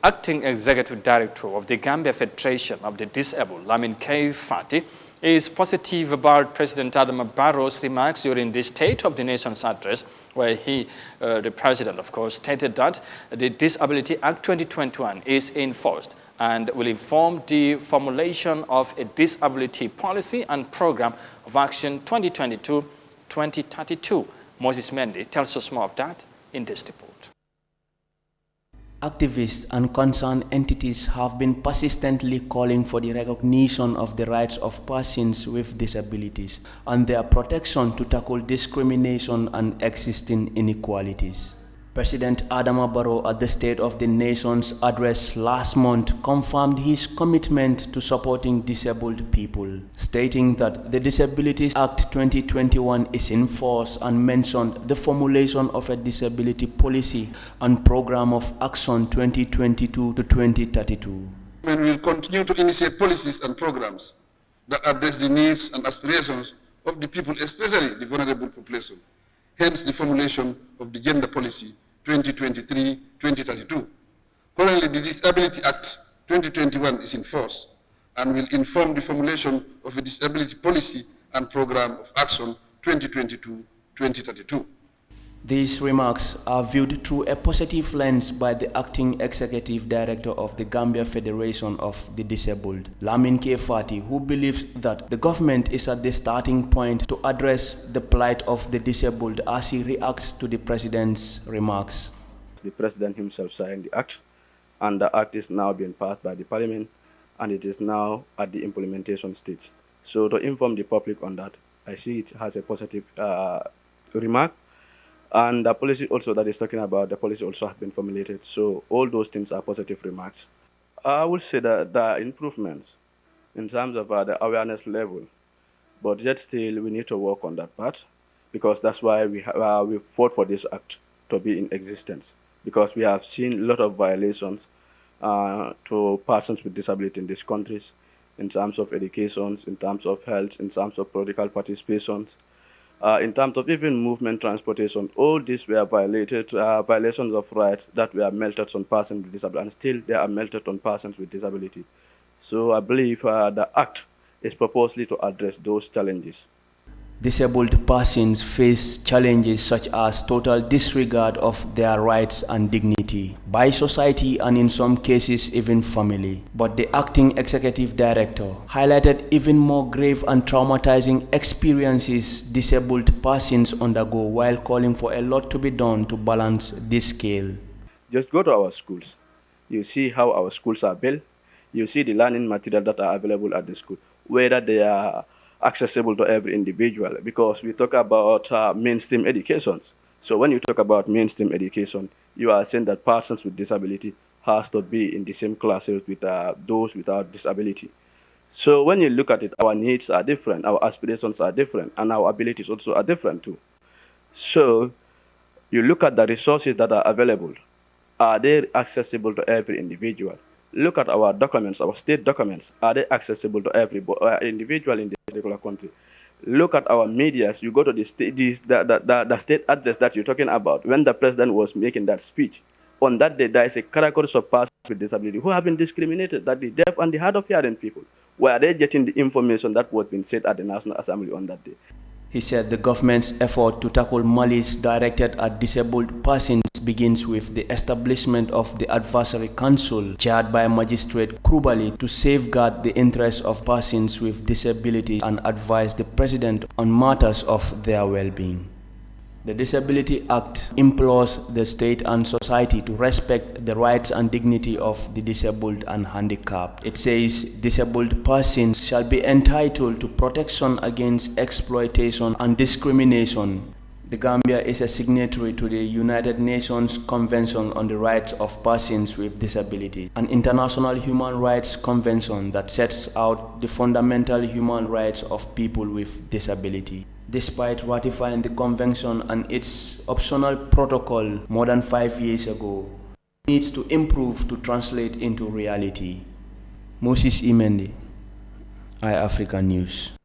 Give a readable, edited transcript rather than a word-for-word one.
Acting Executive Director of the Gambia Federation of the Disabled, Lamin K. Fati, is positive about President Adama Barrow's remarks during the State of the Nation's address, where the president, of course, stated that the Disability Act 2021 is enforced and will inform the formulation of a disability policy and program of action 2022-2032. Moses Mendy tells us more of that in this report. Activists and concerned entities have been persistently calling for the recognition of the rights of persons with disabilities and their protection to tackle discrimination and existing inequalities. President Adama Barrow at the State of the Nation's address last month confirmed his commitment to supporting disabled people, stating that the Disabilities Act 2021 is in force and mentioned the formulation of a disability policy and program of action 2022 to 2032. We will continue to initiate policies and programs that address the needs and aspirations of the people, especially the vulnerable population, hence the formulation of the gender policy 2023-2032. Currently, the Disability Act 2021 is in force and will inform the formulation of a disability policy and program of action 2022-2032. These remarks are viewed through a positive lens by the Acting Executive Director of the Gambia Federation of the Disabled, Lamin K. Fati, who believes that the government is at the starting point to address the plight of the disabled as he reacts to the President's remarks. The President himself signed the Act, and the Act is now being passed by the Parliament, and it is now at the implementation stage. So to inform the public on that, I see it has a positive remark. And the policy also that is talking about, the policy also has been formulated. So all those things are positive remarks. I would say that there are improvements in terms of the awareness level, but yet still we need to work on that part, because that's why we fought for this act to be in existence, because we have seen a lot of violations to persons with disability in these countries, in terms of education, in terms of health, in terms of political participations. In terms of even movement, transportation, all these were violated, violations of rights that were melted on persons with disability, and still they are melted on persons with disability. So I believe the Act is purposely to address those challenges. Disabled persons face challenges such as total disregard of their rights and dignity by society and in some cases even family. But the Acting Executive Director highlighted even more grave and traumatizing experiences disabled persons undergo while calling for a lot to be done to balance this scale. Just go to our schools. You see how our schools are built. You see the learning material that are available at the school, whether they are accessible to every individual, because we talk about mainstream educations. So when you talk about mainstream education, you are saying that persons with disability has to be in the same classes with those without disability. So when you look at it, our needs are different, our aspirations are different, and our abilities also are different too. So you look at the resources that are available. Are they accessible to every individual? Look at our documents, our state documents. Are they accessible to every individual in this particular country? Look at our medias. You go to the state address that you're talking about. When the president was making that speech, on that day, there is a category of persons with disability who have been discriminated, that the deaf and the hard of hearing people. Were they getting the information that was being said at the National Assembly on that day? He said the government's effort to tackle malice directed at disabled persons begins with the establishment of the Advisory Council, chaired by Magistrate Krubali, to safeguard the interests of persons with disabilities and advise the President on matters of their well-being. The Disability Act implores the state and society to respect the rights and dignity of the disabled and handicapped. It says disabled persons shall be entitled to protection against exploitation and discrimination. The Gambia is a signatory to the United Nations Convention on the Rights of Persons with Disabilities, an international human rights convention that sets out the fundamental human rights of people with disability. Despite ratifying the convention and its optional protocol more than 5 years ago, it needs to improve to translate into reality. Moses Imendi, Eyeafrica News.